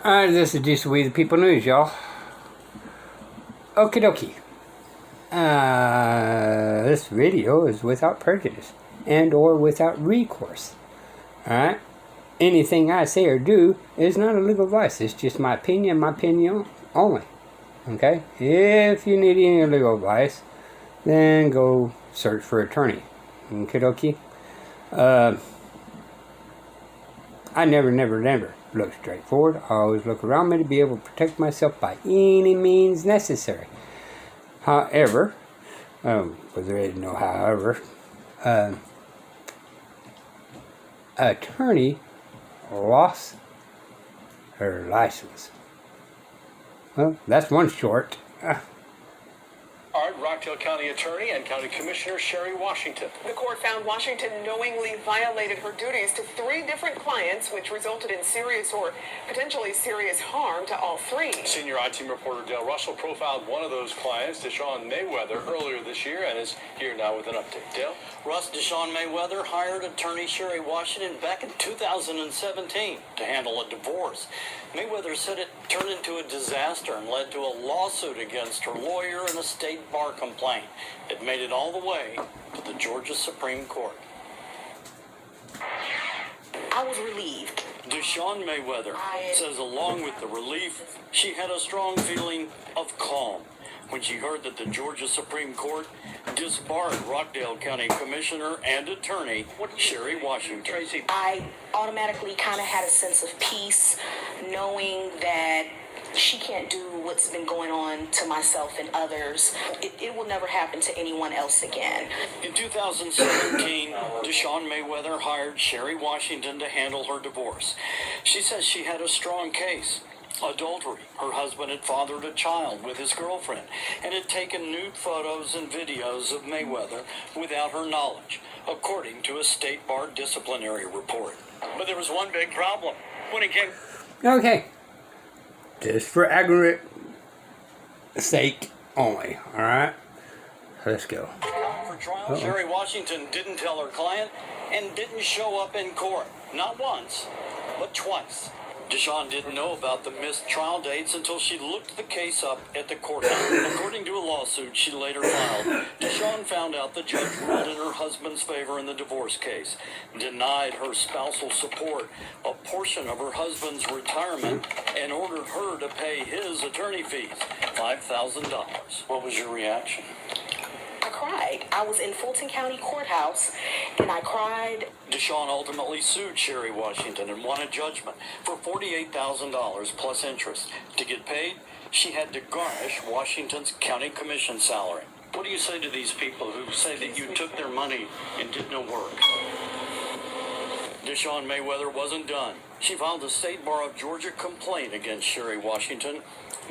This is just We the People News, y'all. Okie dokie. This video is without prejudice and or without recourse. Alright? Anything I say or do is not a legal advice. It's just my opinion only. Okay? If you need any legal advice, then go search for an attorney. Okie dokie. I never look straight forward. I always look around me to be able to protect myself by any means necessary. However, but there is no however, attorney lost her license. Well, that's one short. Rockdale County Attorney and County Commissioner Sherry Washington. The court found Washington knowingly violated her duties to 3 different clients, which resulted in serious or potentially serious harm to all 3. Senior I-Team reporter Dale Russell profiled one of those clients, Deshaun Mayweather, earlier this year and is here now with an update. Dale? Deshaun Mayweather hired attorney Sherry Washington back in 2017 to handle a divorce. Mayweather said it turned into a disaster and led to a lawsuit against her lawyer and a state bar complaint. It made it all the way to the Georgia Supreme Court. I was relieved. Deshaun Mayweather says along with the relief, she had a strong feeling of calm when she heard that the Georgia Supreme Court disbarred Rockdale County Commissioner and Attorney Sherry Washington. I automatically kind of had a sense of peace, knowing that she can't do what's been going on to myself and others. It will never happen to anyone else again. In 2017, Deshaun Mayweather hired Sherry Washington to handle her divorce. She says she had a strong case. Adultery. Her husband had fathered a child with his girlfriend and had taken nude photos and videos of Mayweather without her knowledge, according to a state bar disciplinary report. But there was one big problem. When it came... Okay. Just for aggregate sake only. Alright? Let's go. For trial, Sherry Washington didn't tell her client and didn't show up in court. Not once, but twice. Deshaun didn't know about the missed trial dates until she looked the case up at the courthouse. According to a lawsuit she later filed, Deshaun found out the judge ruled in her husband's favor in the divorce case, denied her spousal support, a portion of her husband's retirement, and ordered her to pay his attorney fees, $5,000. What was your reaction? I cried. I was in Fulton County Courthouse, and I cried. Deshaun ultimately sued Sherry Washington and won a judgment for $48,000 plus interest. To get paid, she had to garnish Washington's county commission salary. What do you say to these people who say that you took their money and did no work? Deshaun Mayweather wasn't done. She filed a State Bar of Georgia complaint against Sherry Washington.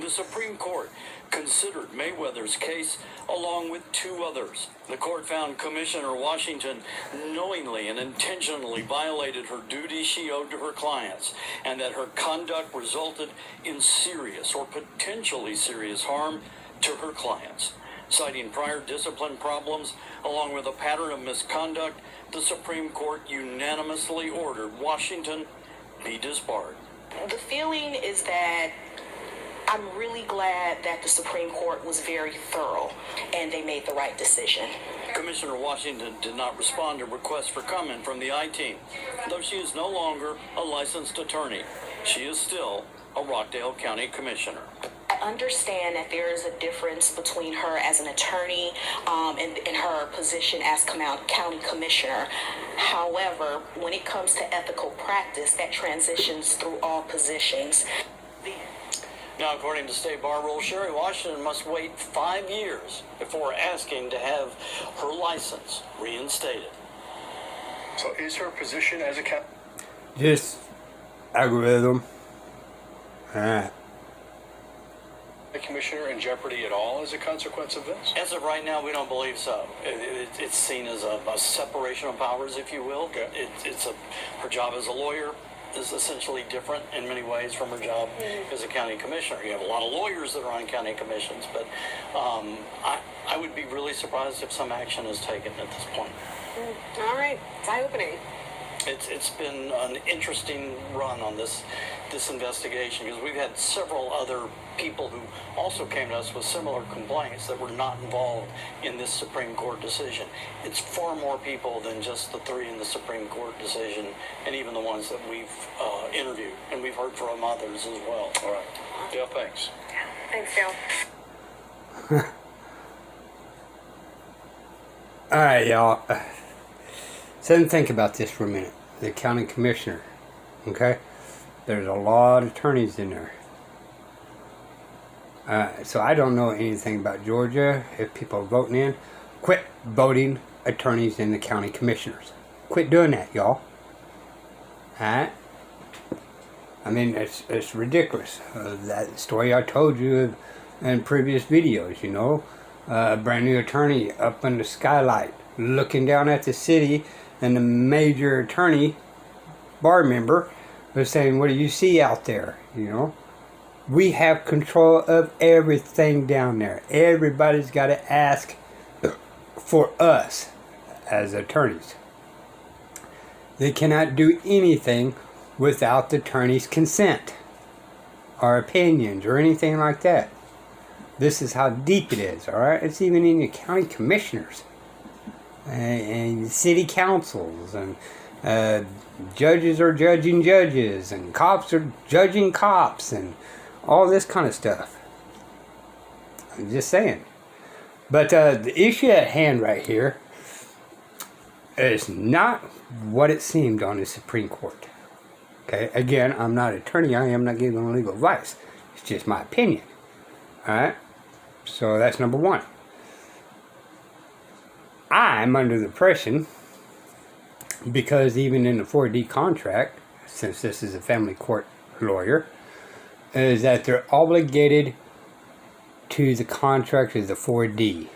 The Supreme Court considered Mayweather's case along with 2 others. The court found Commissioner Washington knowingly and intentionally violated her duties she owed to her clients, and that her conduct resulted in serious or potentially serious harm to her clients. Citing prior discipline problems along with a pattern of misconduct, the Supreme Court unanimously ordered Washington be disbarred. The feeling is that I'm really glad that the Supreme Court was very thorough and they made the right decision. Commissioner Washington did not respond to requests for comment from the I-Team. Though she is no longer a licensed attorney, she is still a Rockdale County Commissioner. I understand that there is a difference between her as an attorney and her position as county commissioner. However, when it comes to ethical practice, that transitions through all positions. Now, according to State Bar Rule, Sherry Washington must wait 5 years before asking to have her license reinstated. So is her position as a county Just algorithm. Alright. commissioner in jeopardy at all as a consequence of this? As of right now, we don't believe so. It's seen as a separation of powers, if you will. Okay. Her job as a lawyer is essentially different in many ways from her job as a county commissioner. You have a lot of lawyers that are on county commissions, but I would be really surprised if some action is taken at this point. All right. It's eye-opening. It's been an interesting run on this this investigation, because we've had several other people who also came to us with similar complaints that were not involved in this Supreme Court decision. It's far more people than just the 3 in the Supreme Court decision, and even the ones that we've interviewed, and we've heard from others as well. All right. Dale, thanks. Thanks, Dale. All right, y'all. So then think about this for a minute. The county commissioner, okay? There's a lot of attorneys in there. So I don't know anything about Georgia. If people are voting in, quit voting attorneys in the county commissioners. Quit doing that, y'all. Alright? I mean, it's ridiculous. That story I told you in previous videos, you know. A brand new attorney up in the skylight looking down at the city, and the major attorney, bar member, was saying, what do you see out there? You know, we have control of everything down there. Everybody's got to ask for us as attorneys. They cannot do anything without the attorney's consent or opinions or anything like that. This is how deep it is, all right? It's even in the county commissioners and city councils, and judges are judging judges, and cops are judging cops, and all this kind of stuff. I'm just saying. But the issue at hand right here is not what it seemed on the Supreme Court. Okay, again, I'm not an attorney. I am not giving legal advice. It's just my opinion. All right. So that's number one. I'm under the impression, because even in the 4D contract, since this is a family court lawyer, is that they're obligated to the contract of the 4D,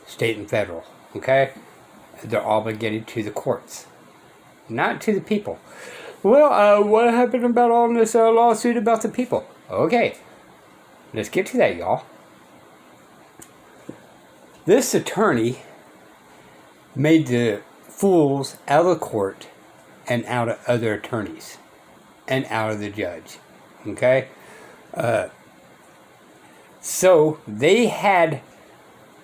state and federal, okay? They're obligated to the courts, not to the people. Well, what happened about all this lawsuit about the people? Okay, let's get to that, y'all. This attorney made the fools out of the court and out of other attorneys and out of the judge. Okay? So they had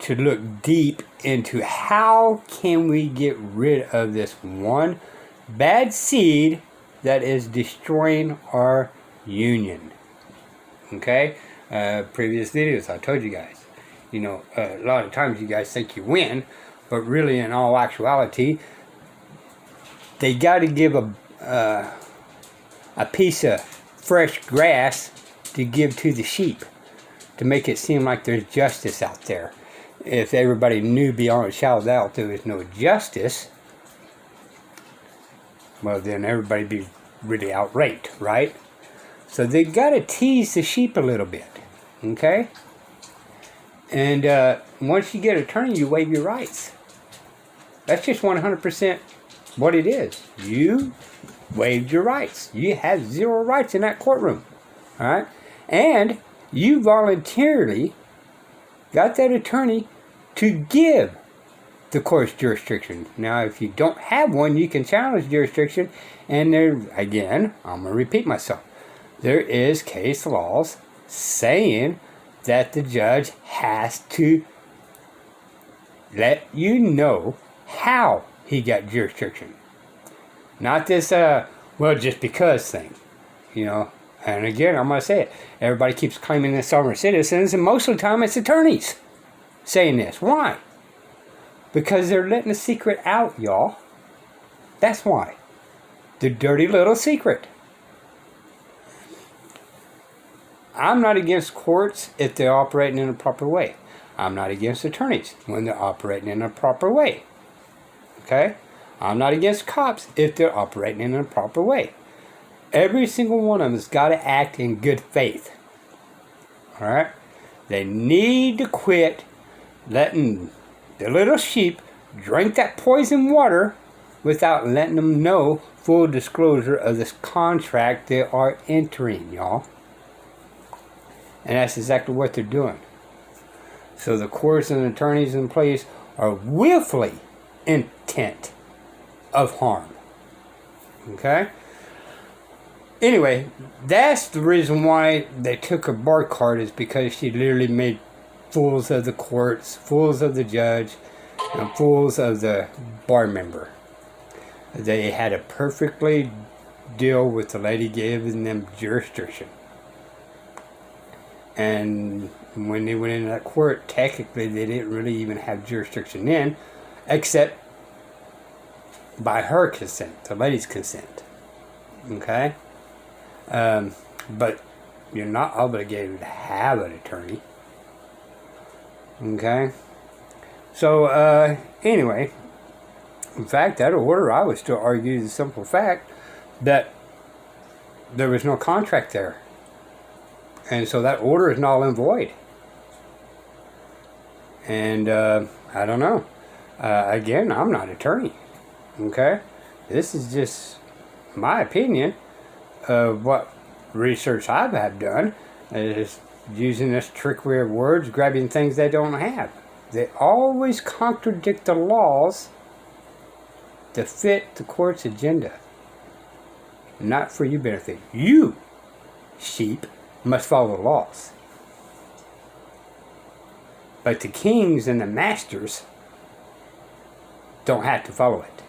to look deep into how can we get rid of this one bad seed that is destroying our union. Okay? Previous videos I told you guys. You know, a lot of times you guys think you win, but really in all actuality, they got to give a piece of fresh grass to give to the sheep to make it seem like there's justice out there. If everybody knew beyond a shadow of doubt there was no justice, well, then everybody'd be really outraged, right? So they got to tease the sheep a little bit, okay? And once you get an attorney, you waive your rights. That's just 100% what it is. You waived your rights. You have zero rights in that courtroom. All right? And you voluntarily got that attorney to give the court's jurisdiction. Now, if you don't have one, you can challenge jurisdiction. And there, again, I'm going to repeat myself. There is case laws saying that the judge has to let you know how he got jurisdiction. Not this, well, just because thing, you know. And again, I'm going to say it. Everybody keeps claiming they're sovereign citizens, and most of the time it's attorneys saying this. Why? Because they're letting a secret out, y'all. That's why. The dirty little secret. I'm not against courts if they're operating in a proper way. I'm not against attorneys when they're operating in a proper way. Okay? I'm not against cops if they're operating in a proper way. Every single one of them has got to act in good faith. Alright? They need to quit letting the little sheep drink that poison water without letting them know full disclosure of this contract they are entering, y'all. And that's exactly what they're doing. So the courts and attorneys in place are willfully intent of harm. Okay? Anyway, that's the reason why they took her bar card, is because she literally made fools of the courts, fools of the judge, and fools of the bar member. They had a perfectly deal with the lady giving them jurisdiction. And when they went into that court, technically they didn't really even have jurisdiction in, except by her consent, the lady's consent. Okay? But you're not obligated to have an attorney. Okay? So, anyway, in fact, that order, I would still argue the simple fact that there was no contract there. And so that order is null and void. And, I don't know. Again, I'm not an attorney. Okay? This is just my opinion of what research I've had done, is using this trickery of words, grabbing things they don't have. They always contradict the laws to fit the court's agenda. Not for your benefit. You, sheep, must follow the laws. But the kings and the masters don't have to follow it.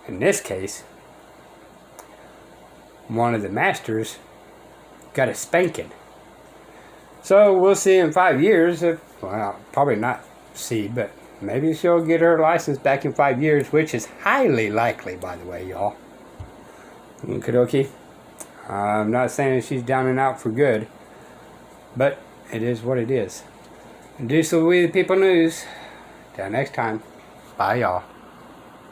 In this case, one of the masters got a spanking. So we'll see in 5 years. Well, probably not see, but maybe she'll get her license back in 5 years, which is highly likely, by the way, y'all. Okie-dokie. I'm not saying she's down and out for good, but it is what it is. And do so we the people news. Till next time. Bye, y'all.